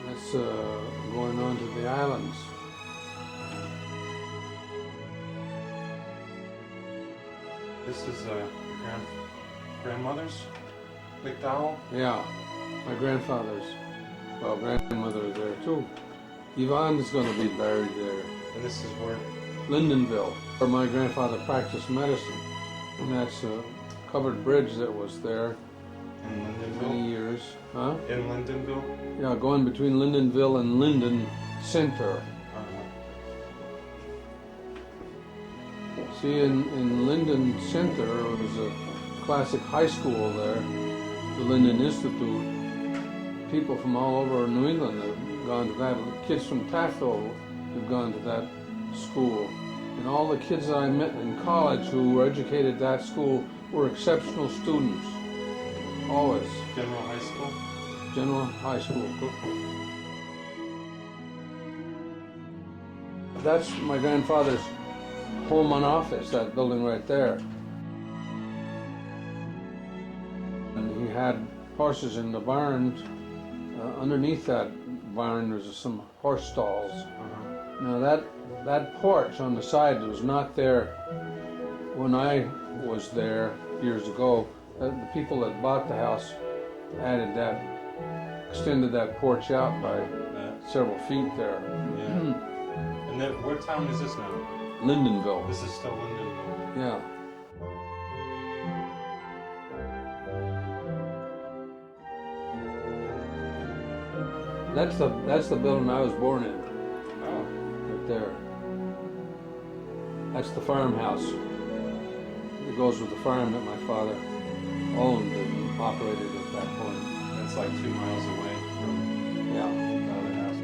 That's going on to the islands. This is grandmother's McDowell. Yeah, my grandfather's, well, grandmother is there too. Yvonne's going to be buried there. And this is where? Lyndonville, where my grandfather practiced medicine. And that's a covered bridge that was there In Lyndonville? many years. Huh? In Lyndonville? Yeah, going between Lyndonville and Linden Center. See, in Linden Center, there was a classic high school there, the Linden Institute. People from all over New England have gone to that. Kids from Taftville have gone to that school. And all the kids that I met in college who were educated at that school were exceptional students. Always. General High School? General High School. That's my grandfather's home and office, that building right there. And he had horses in the barns. Underneath that barn there's some horse stalls. Now that porch on the side was not there when I was there years ago. The people that bought the house added that, extended that porch out by several feet there. Yeah. And then, what town is this now? Lyndonville. This is still Lyndonville. Yeah. That's the building I was born in. Oh. Right there. That's the farmhouse. It goes with the farm that my father owned and operated at that point. That's like 2 miles away from Yeah. the other house.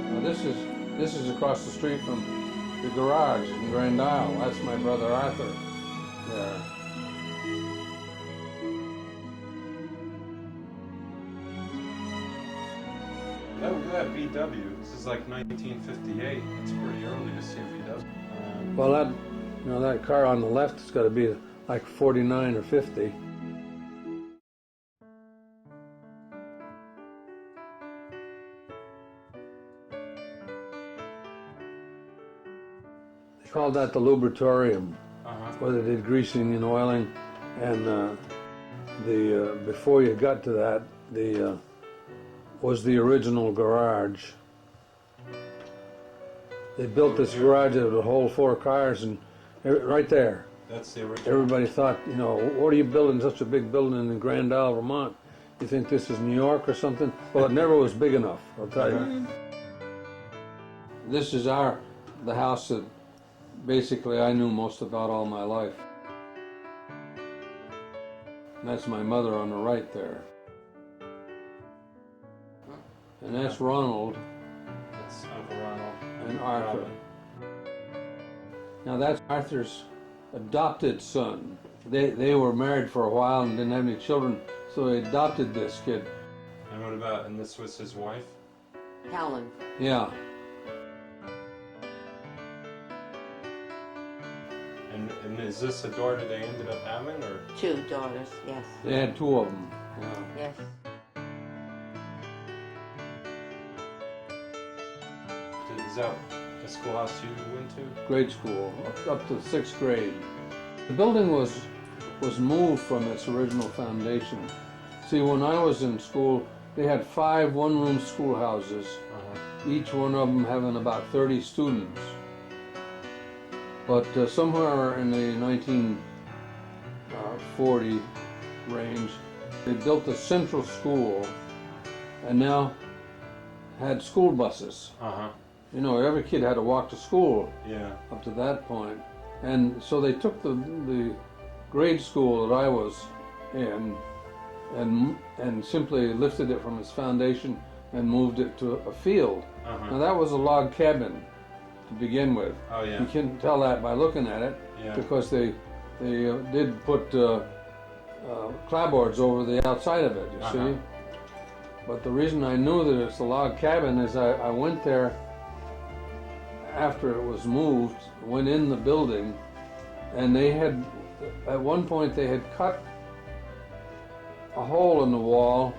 Now this is across the street from the garage in Grand Isle. That's my brother Arthur there. Oh, look at that VW. This is like 1958. It's pretty early to see a VW. Well, that car on the left has got to be like 49 or 50. They called that the lubritorium, where they did greasing and oiling, and before you got to that, was the original garage. They built this garage that would hold 4 cars, and right there. That's the original. Everybody thought, what are you building such a big building in Grand Isle, Vermont? You think this is New York or something? Well, it never was big enough, I'll tell you. This is the house that basically I knew most about all my life. And that's my mother on the right there. And that's Ronald. That's Uncle Ronald. And Arthur. Now that's Arthur's adopted son. They were married for a while and didn't have any children, so they adopted this kid. And and this was his wife? Helen. Yeah. And is this a daughter they ended up having, or? 2 daughters, yes. They had 2 of them. Yeah. Yes. Is that a schoolhouse you went to? Grade school, up to 6th grade. The building was moved from its original foundation. See, when I was in school, they had 5 one-room schoolhouses, each one of them having about 30 students. But somewhere in the 1940 range, they built a central school and now had school buses. Every kid had to walk to school up to that point. And so they took the grade school that I was in and simply lifted it from its foundation and moved it to a field. Now that was a log cabin to begin with. Oh, yeah. You can tell that by looking at it, because they did put clapboards over the outside of it, you see. But the reason I knew that it's a log cabin is I went there after it was moved, went in the building, and they had, at one point they had cut a hole in the wall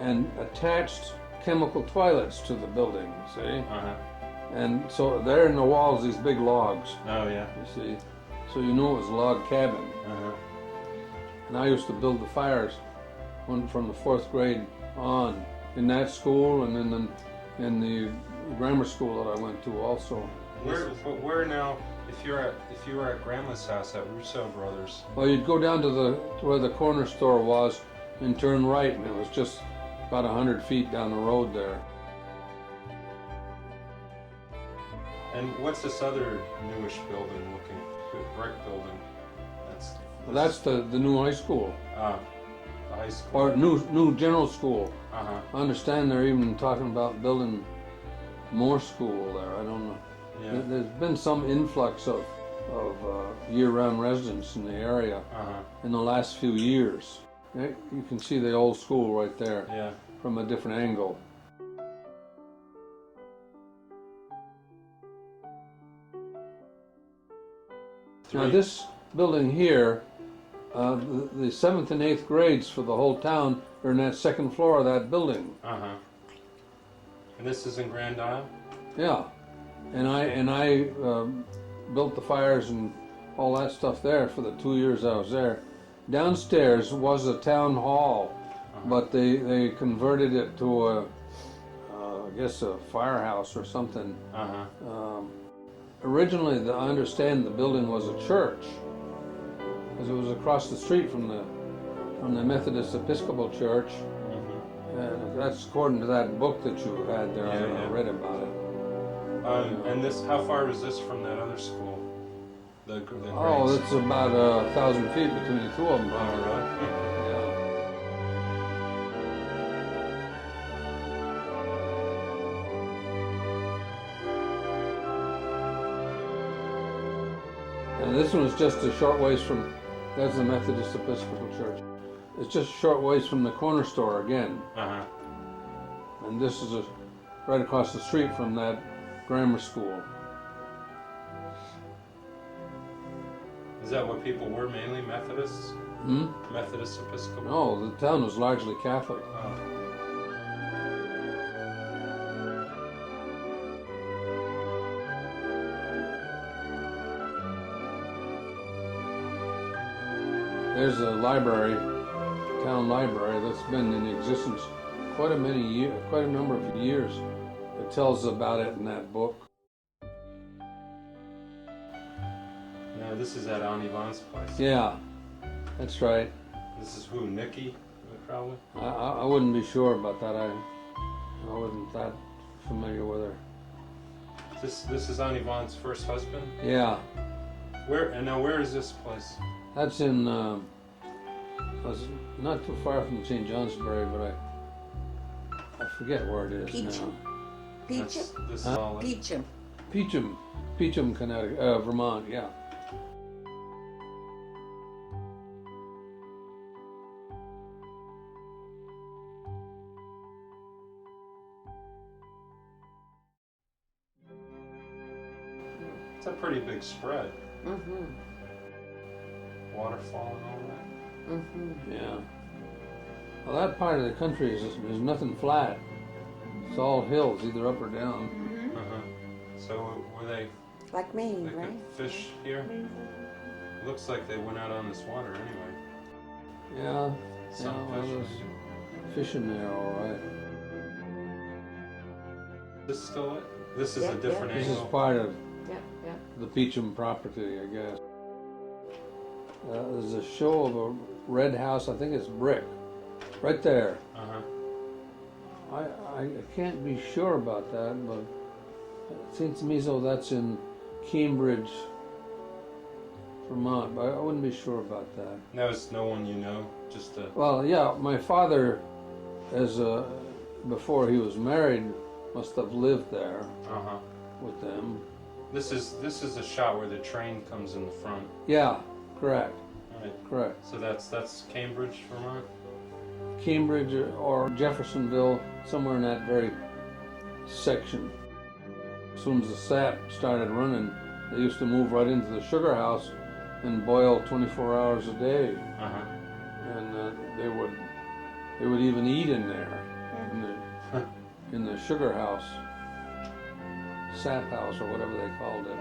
and attached chemical toilets to the building, see? Uh-huh. And so there in the walls, these big logs, Oh, yeah. you see? So you knew it was a log cabin. Uh-huh. And I used to build the fires from the 4th grade on in that school, and then in the grammar school that I went to also. Where now, if you were at Grandma's house at Rousseau Brothers? Well, you'd go down to where the corner store was and turn right, and it was just about 100 feet down the road there. And what's this other newish building looking, brick building? That's the new high school. The high school. Or new general school. Uh-huh. I understand they're even talking about building more school there. I don't know. Yeah. There's been some influx of year-round residents in the area in the last few years. You can see the old school right there. Yeah. From a different angle. Now this building here, the 7th and 8th grades for the whole town are in that second floor of that building. Uh-huh. And this is in Grand Isle? Yeah, and I built the fires and all that stuff there for the 2 years I was there. Downstairs was a town hall, but they converted it to I guess a firehouse or something. Originally, I understand the building was a church, because it was across the street from the Methodist Episcopal Church. And that's according to that book that you had there. I read about it. And this, how far was this from that other school? The Oh, grades? it's about 1,000 feet between the two of them. Oh, really? And this one is just a short ways from, that's the Methodist Episcopal Church. It's just a short ways from the corner store again. And this is right across the street from that grammar school. Is that what people were, mainly Methodists? Methodist Episcopal? No, the town was largely Catholic. Oh. There's a library, town library, that's been in existence quite a number of years. It tells about it in that book. No, this is at Aunt Yvonne's place. Yeah, that's right. This is who, Nikki, probably? I wouldn't be sure about that. I wasn't that familiar with her. This is Aunt Yvonne's first husband? Yeah. Where is this place? That's in, was not too far from St. Johnsbury, but I forget where it is now. Peachum? This is all Peachum. Peachum, Connecticut, Vermont, yeah. It's a pretty big spread. Mm-hmm. Waterfall and all that. Mm-hmm. Yeah. Well, that part of the country is nothing flat. It's all hills, either up or down. So were they Like Maine, could right? fish here? Looks like they went out on this water anyway. Yeah. Some well, fish. there's fish in there, all right. This is still it? This is Yeah, a different This angle. is part of Yeah, yeah. the Peachum property, I guess. There's a show of a red house, I think it's brick, right there. I can't be sure about that, but it seems to me so that's in Cambridge, Vermont, but I wouldn't be sure about that. That was no one you know, just a... Well, yeah, my father, before he was married, must have lived there with them. This is a shot where the train comes in the front. Yeah, correct. Right. Correct. So that's Cambridge, Vermont? Cambridge or Jeffersonville, somewhere in that very section. As soon as the sap started running, they used to move right into the sugar house and boil 24 hours a day. And they would even eat in there, in the sugar house, sap house or whatever they called it.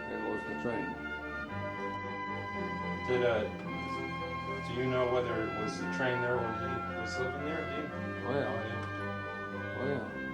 There goes the train. Do you know whether it was the train there when he was living there? Oh yeah. Oh yeah.